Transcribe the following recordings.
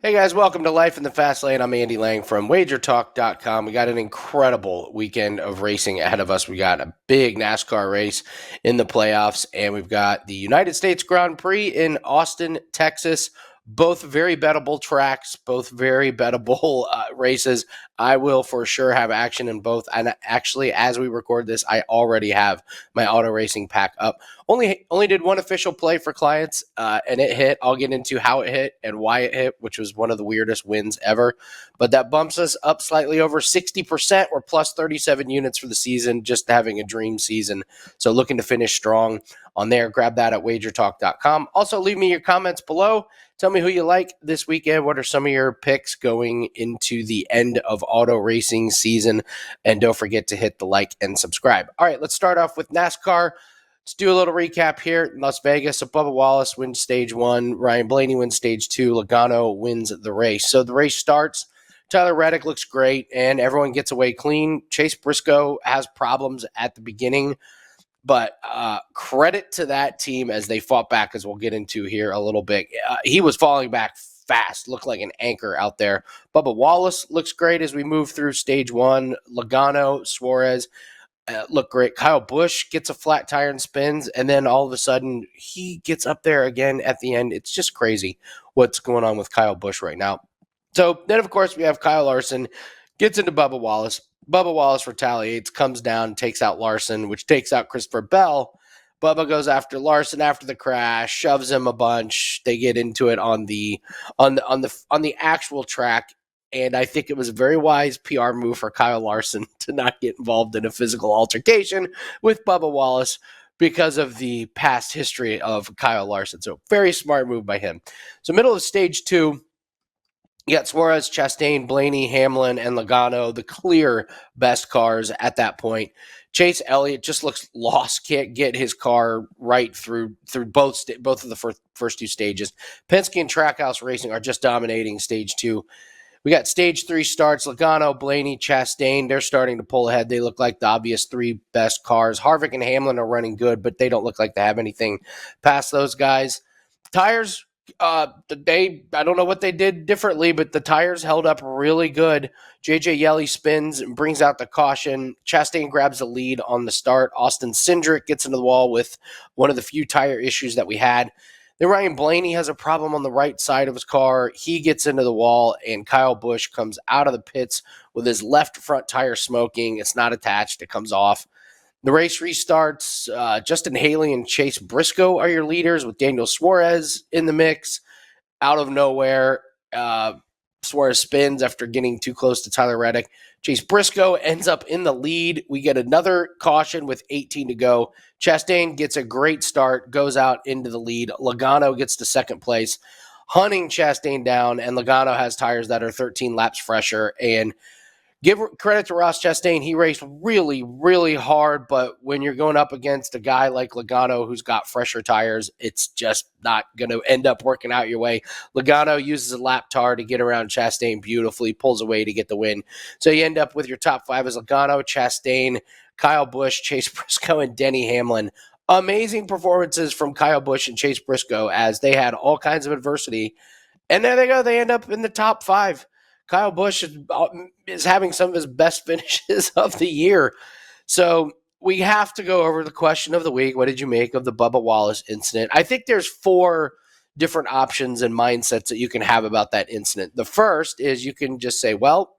Hey guys, welcome to Life in the Fast Lane. I'm Andy Lang from WagerTalk.com. We got an incredible weekend of racing ahead of us. We got a big NASCAR race in the playoffs, and we've got the United States Grand Prix in Austin, Texas. Both very bettable tracks, both very bettable races. I will for sure have action in both. And actually, as we record this, I already have my auto racing pack up. Only did one official play for clients, and it hit. I'll get into how it hit and why it hit, which was one of the weirdest wins ever. But that bumps us up slightly over 60%. We're plus 37 units for the season, just having a dream season. So looking to finish strong on there. Grab that at wagertalk.com. Also, leave me your comments below. Tell me who you like this weekend. What are some of your picks going into the end of auto racing season? And don't forget to hit the like and subscribe. All right, let's start off with NASCAR. Let's do a little recap here. In Las Vegas, Bubba Wallace wins stage 1. Ryan Blaney wins stage 2. Logano wins the race. So the race starts. Tyler Reddick looks great, and everyone gets away clean. Chase Briscoe has problems at the beginning, but credit to that team as they fought back, as we'll get into here a little bit. He was falling back fast, looked like an anchor out there. Bubba Wallace looks great as we move through stage 1. Logano, Suarez, look great. Kyle Busch gets a flat tire and spins, and then all of a sudden he gets up there again at the end. It's just crazy what's going on with Kyle Busch right now. So then, of course, we have Kyle Larson gets into Bubba Wallace. Bubba Wallace retaliates, comes down, takes out Larson, which takes out Christopher Bell. Bubba goes after Larson after the crash, shoves him a bunch. They get into it on the actual track. And I think it was a very wise PR move for Kyle Larson to not get involved in a physical altercation with Bubba Wallace because of the past history of Kyle Larson. So very smart move by him. So middle of stage 2, you got Suarez, Chastain, Blaney, Hamlin, and Logano, the clear best cars at that point. Chase Elliott just looks lost, can't get his car right through both of the first two stages. Penske and Trackhouse Racing are just dominating stage 2. We got stage 3 starts. Logano, Blaney, Chastain, they're starting to pull ahead. They look like the obvious 3 best cars. Harvick and Hamlin are running good, but they don't look like they have anything past those guys. Tires, I don't know what they did differently, but the tires held up really good. JJ Yeley spins and brings out the caution. Chastain grabs the lead on the start. Austin Cindric gets into the wall with one of the few tire issues that we had. Then Ryan Blaney has a problem on the right side of his car. He gets into the wall, and Kyle Busch comes out of the pits with his left front tire smoking. It's not attached. It comes off. The race restarts. Justin Haley and Chase Briscoe are your leaders with Daniel Suarez in the mix. Out of nowhere, Suarez spins after getting too close to Tyler Reddick. Chase Briscoe ends up in the lead. We get another caution with 18 to go. Chastain gets a great start, goes out into the lead. Logano gets to second place, hunting Chastain down, and Logano has tires that are 13 laps fresher. And give credit to Ross Chastain. He raced really, really hard, but when you're going up against a guy like Logano who's got fresher tires, it's just not going to end up working out your way. Logano uses a lap tar to get around Chastain beautifully, pulls away to get the win. So you end up with your top 5 as Logano, Chastain, Kyle Busch, Chase Briscoe, and Denny Hamlin. Amazing performances from Kyle Busch and Chase Briscoe as they had all kinds of adversity. And there they go. They end up in the top 5. Kyle Busch is having some of his best finishes of the year. So we have to go over the question of the week. What did you make of the Bubba Wallace incident? I think there's 4 different options and mindsets that you can have about that incident. The first is you can just say, well,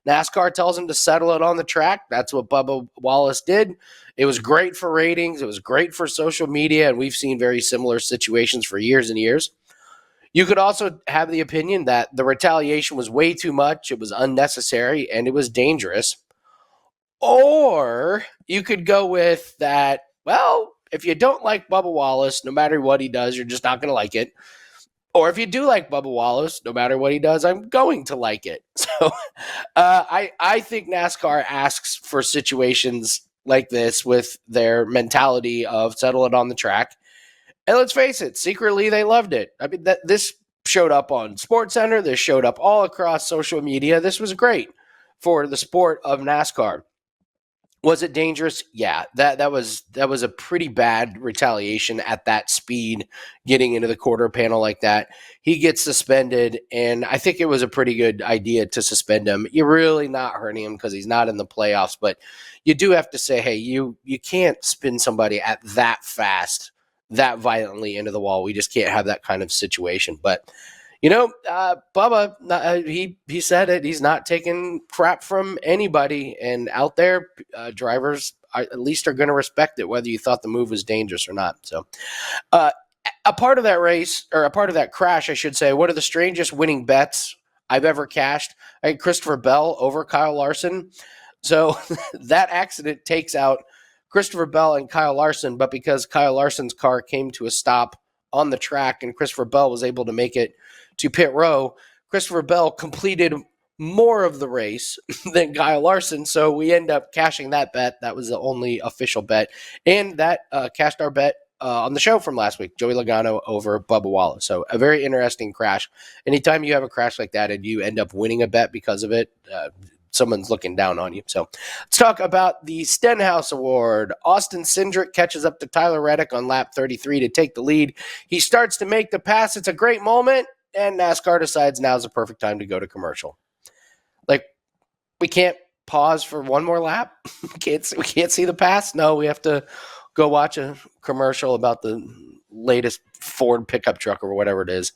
NASCAR tells him to settle it on the track. That's what Bubba Wallace did. It was great for ratings. It was great for social media, and we've seen very similar situations for years and years. You could also have the opinion that the retaliation was way too much, it was unnecessary, and it was dangerous. Or you could go with that, well, if you don't like Bubba Wallace, no matter what he does, you're just not going to like it. Or if you do like Bubba Wallace, no matter what he does, I'm going to like it. So I think NASCAR asks for situations like this with their mentality of settle it on the track. And let's face it, secretly they loved it. I mean, this showed up on SportsCenter. This showed up all across social media. This was great for the sport of NASCAR. Was it dangerous? Yeah, that was a pretty bad retaliation at that speed, getting into the quarter panel like that. He gets suspended, and I think it was a pretty good idea to suspend him. You're really not hurting him because he's not in the playoffs, but you do have to say, hey, you can't spin somebody at that fast, that violently into the wall. We just can't have that kind of situation. But Bubba, he said it. He's not taking crap from anybody, and out there, drivers at least are going to respect it, whether you thought the move was dangerous or not. So, uh, a part of that race, or a part of that crash, I should say, one of the strangest winning bets I've ever cashed. I had Christopher Bell over Kyle Larson. So that accident takes out Christopher Bell and Kyle Larson, but because Kyle Larson's car came to a stop on the track and Christopher Bell was able to make it to pit row, Christopher Bell completed more of the race than Kyle Larson. So we end up cashing that bet. That was the only official bet. And that cashed our bet on the show from last week, Joey Logano over Bubba Wallace. So a very interesting crash. Anytime you have a crash like that and you end up winning a bet because of it, someone's looking down on you. So let's talk about the Stenhouse Award. Austin Cindric catches up to Tyler Reddick on lap 33 to take the lead. He starts to make the pass. It's a great moment, and NASCAR decides now's the perfect time to go to commercial. Like, we can't pause for one more lap? we can't see the pass? No, we have to go watch a commercial about the latest Ford pickup truck or whatever it is.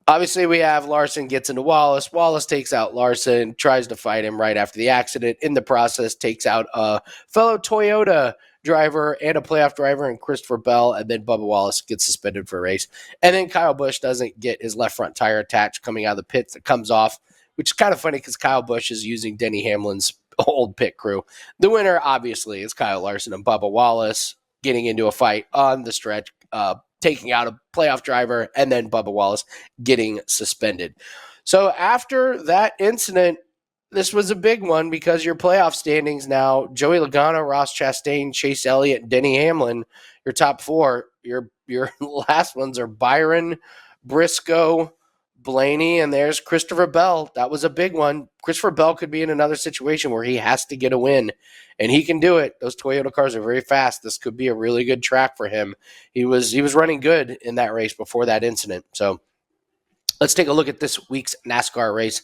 Obviously, we have Larson gets into Wallace. Wallace takes out Larson, tries to fight him right after the accident. In the process, takes out a fellow Toyota driver and a playoff driver and Christopher Bell, and then Bubba Wallace gets suspended for a race. And then Kyle Busch doesn't get his left front tire attached coming out of the pits. It comes off, which is kind of funny because Kyle Busch is using Denny Hamlin's old pit crew. The winner, obviously, is Kyle Larson and Bubba Wallace getting into a fight on the stretch, taking out a playoff driver, and then Bubba Wallace getting suspended. So after that incident, this was a big one because your playoff standings now, Joey Logano, Ross Chastain, Chase Elliott, Denny Hamlin, your top four. Your last ones are Byron, Briscoe, Blaney, and there's Christopher Bell. That was a big one. Christopher Bell could be in another situation where he has to get a win, and he can do it. Those Toyota cars are very fast. This could be a really good track for him. He was running good in that race before that incident. So let's take a look at this week's NASCAR race.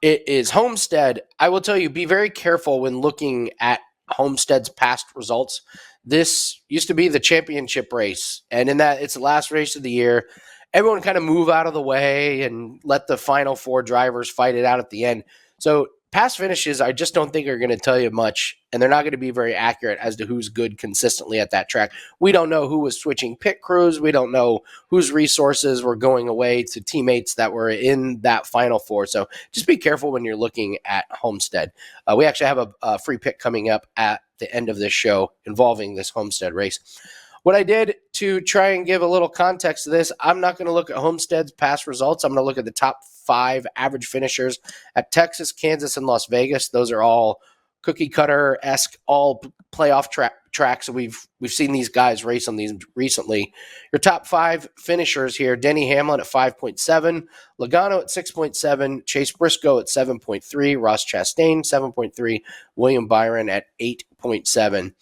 It is Homestead. I will tell you, be very careful when looking at Homestead's past results. This used to be the championship race, and in that, it's the last race of the year. Everyone kind of move out of the way and let the final four drivers fight it out at the end. So past finishes, I just don't think are going to tell you much, and they're not going to be very accurate as to who's good consistently at that track. We don't know who was switching pit crews. We don't know whose resources were going away to teammates that were in that final four. So just be careful when you're looking at Homestead. We actually have a free pick coming up at the end of this show involving this Homestead race. What I did to try and give a little context to this, I'm not going to look at Homestead's past results. I'm going to look at the top 5 average finishers at Texas, Kansas, and Las Vegas. Those are all cookie cutter-esque, all playoff tracks. So we've seen these guys race on these recently. Your top 5 finishers here: Denny Hamlin at 5.7, Logano at 6.7, Chase Briscoe at 7.3, Ross Chastain 7.3, William Byron at 8.7.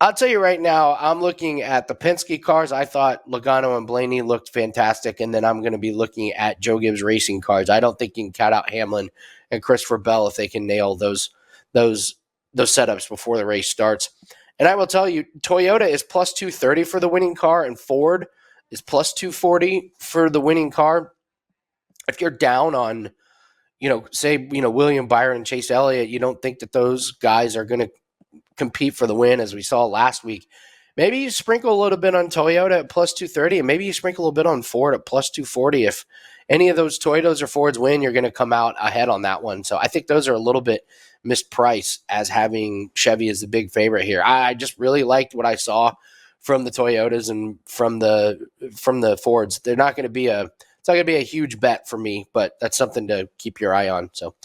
I'll tell you right now, I'm looking at the Penske cars. I thought Logano and Blaney looked fantastic, and then I'm going to be looking at Joe Gibbs Racing cars. I don't think you can count out Hamlin and Christopher Bell if they can nail those setups before the race starts. And I will tell you, Toyota is plus 230 for the winning car, and Ford is plus 240 for the winning car. If you're down on, say, William Byron and Chase Elliott, you don't think that those guys are going to compete for the win as we saw last week. Maybe you sprinkle a little bit on Toyota at plus 230, and maybe you sprinkle a little bit on Ford at plus 240. If any of those Toyotas or Fords win, you're going to come out ahead on that one. So I think those are a little bit mispriced as having Chevy as the big favorite here. I just really liked what I saw from the Toyotas and from the Fords. It's not going to be a huge bet for me, but that's something to keep your eye on. So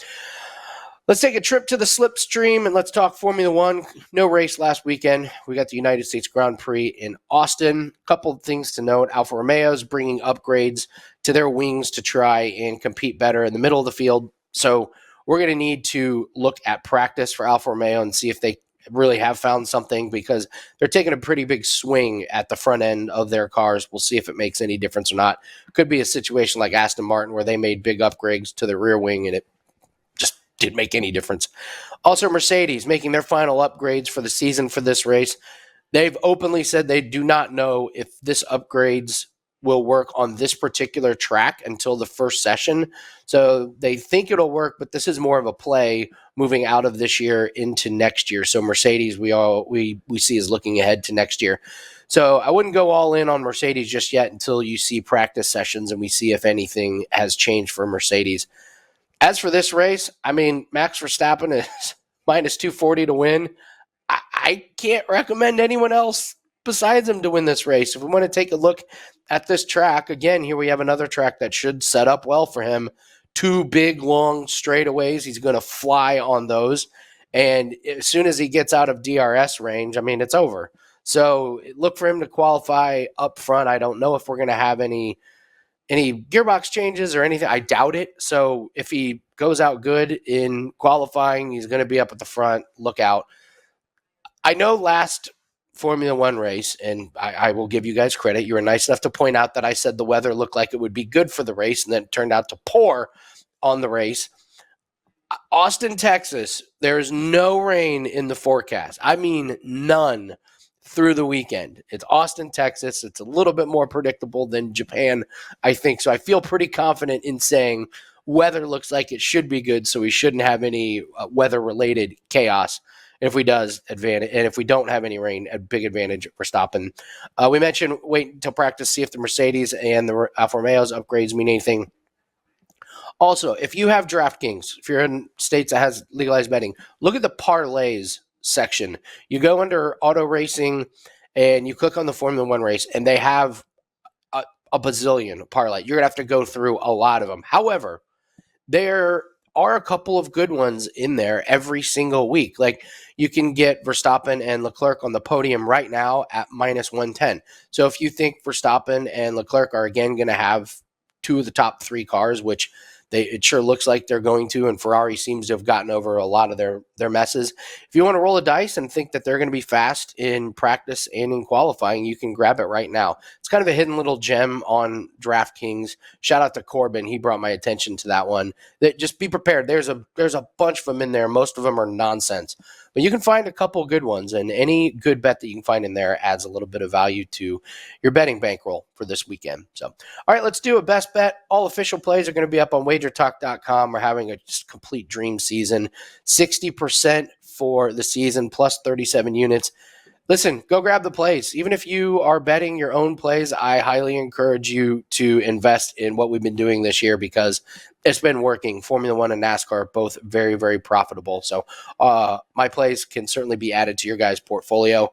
let's take a trip to the slipstream and let's talk Formula One. No race last weekend. We got the United States Grand Prix in Austin. A couple of things to note. Alfa Romeo's bringing upgrades to their wings to try and compete better in the middle of the field. So we're going to need to look at practice for Alfa Romeo and see if they really have found something, because they're taking a pretty big swing at the front end of their cars. We'll see if it makes any difference or not. Could be a situation like Aston Martin where they made big upgrades to the rear wing and it just didn't make any difference. Also, Mercedes making their final upgrades for the season for this race. They've openly said they do not know if this upgrades will work on this particular track until the first session. So they think it'll work, but this is more of a play moving out of this year into next year. So Mercedes, we see is looking ahead to next year. So I wouldn't go all in on Mercedes just yet until you see practice sessions and we see if anything has changed for Mercedes. As for this race, I mean, Max Verstappen is minus 240 to win. I can't recommend anyone else besides him to win this race. If we want to take a look at this track, again, here we have another track that should set up well for him. 2 big, long straightaways. He's going to fly on those. And as soon as he gets out of DRS range, I mean, it's over. So look for him to qualify up front. I don't know if we're going to have any gearbox changes or anything. I doubt it. So if he goes out good in qualifying, he's going to be up at the front. Look out. I know last Formula One race, and I will give you guys credit, you were nice enough to point out that I said the weather looked like it would be good for the race, and then it turned out to pour on the race. Austin, Texas, there's no rain in the forecast. I mean, none through the weekend. It's Austin, Texas. It's a little bit more predictable than Japan, I think. So I feel pretty confident in saying weather looks like it should be good, so we shouldn't have any weather-related chaos. If we does advantage, and if we don't have any rain, a big advantage for stopping. We mentioned wait until practice, see if the Mercedes and the Alfa Romeo's upgrades mean anything. Also, if you have DraftKings, if you're in states that has legalized betting, look at the parlays section. You go under auto racing and you click on the Formula One race, and they have a bazillion parlay. You're going to have to go through a lot of them. However, there are a couple of good ones in there every single week. Like you can get Verstappen and Leclerc on the podium right now at minus 110. So if you think Verstappen and Leclerc are again going to have 2 of the top 3 cars, which it sure looks like they're going to, and Ferrari seems to have gotten over a lot of their messes. If you want to roll a dice and think that they're going to be fast in practice and in qualifying, you can grab it right now. It's kind of a hidden little gem on DraftKings. Shout out to Corbin. He brought my attention to that one. Just be prepared. There's a bunch of them in there. Most of them are nonsense. But you can find a couple good ones, and any good bet that you can find in there adds a little bit of value to your betting bankroll for this weekend. So, all right, let's do a best bet. All official plays are going to be up on wagertalk.com. We're having a just complete dream season. 60% for the season, plus 37 units. Listen, go grab the plays. Even if you are betting your own plays, I highly encourage you to invest in what we've been doing this year because it's been working. Formula One and NASCAR are both very, very profitable. So my plays can certainly be added to your guys' portfolio.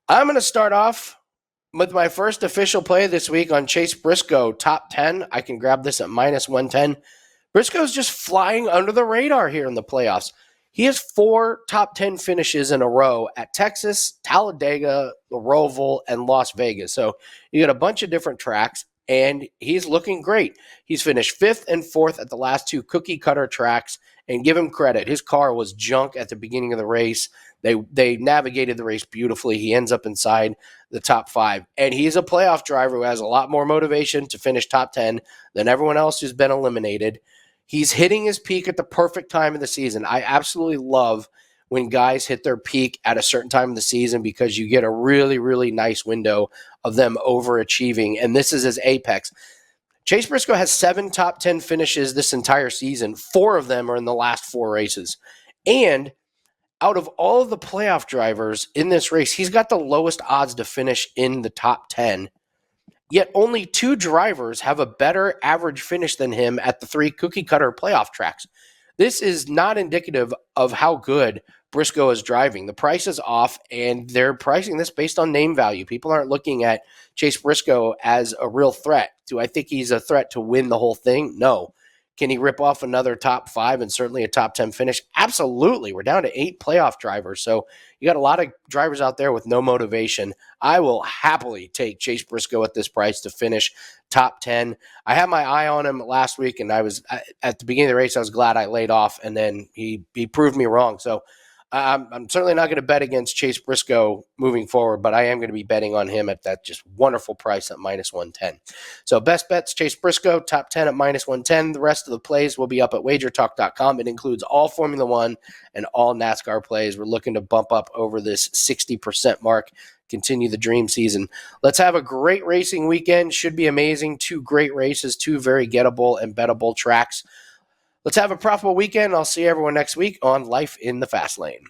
I'm going to start off with my first official play this week on Chase Briscoe, top 10. I can grab this at minus 110. Briscoe's just flying under the radar here in the playoffs. He has 4 top 10 finishes in a row at Texas, Talladega, Roval, and Las Vegas. So you got a bunch of different tracks, and he's looking great. He's finished 5th and 4th at the last 2 cookie-cutter tracks, and give him credit. His car was junk at the beginning of the race. They navigated the race beautifully. He ends up inside the top 5, and he's a playoff driver who has a lot more motivation to finish top 10 than everyone else who's been eliminated. He's hitting his peak at the perfect time of the season. I absolutely love when guys hit their peak at a certain time of the season because you get a really, really nice window of them overachieving, and this is his apex. Chase Briscoe has 7 top 10 finishes this entire season. 4 of them are in the last 4 races. And out of all of the playoff drivers in this race, he's got the lowest odds to finish in the top 10. Yet only 2 drivers have a better average finish than him at the 3 cookie-cutter playoff tracks. This is not indicative of how good Briscoe is driving. The price is off, and they're pricing this based on name value. People aren't looking at Chase Briscoe as a real threat. Do I think he's a threat to win the whole thing? No. Can he rip off another top 5 and certainly a top 10 finish? Absolutely. We're down to 8 playoff drivers. So you got a lot of drivers out there with no motivation. I will happily take Chase Briscoe at this price to finish top 10. I had my eye on him last week, and I was at the beginning of the race, I was glad I laid off, and then he proved me wrong. So I'm certainly not going to bet against Chase Briscoe moving forward, but I am going to be betting on him at that just wonderful price at minus 110. So best bets, Chase Briscoe, top 10 at minus 110. The rest of the plays will be up at wagertalk.com. It includes all Formula One and all NASCAR plays. We're looking to bump up over this 60% mark, continue the dream season. Let's have a great racing weekend. Should be amazing. 2 great races, 2 very gettable and bettable tracks. Let's have a profitable weekend. I'll see everyone next week on Life in the Fast Lane.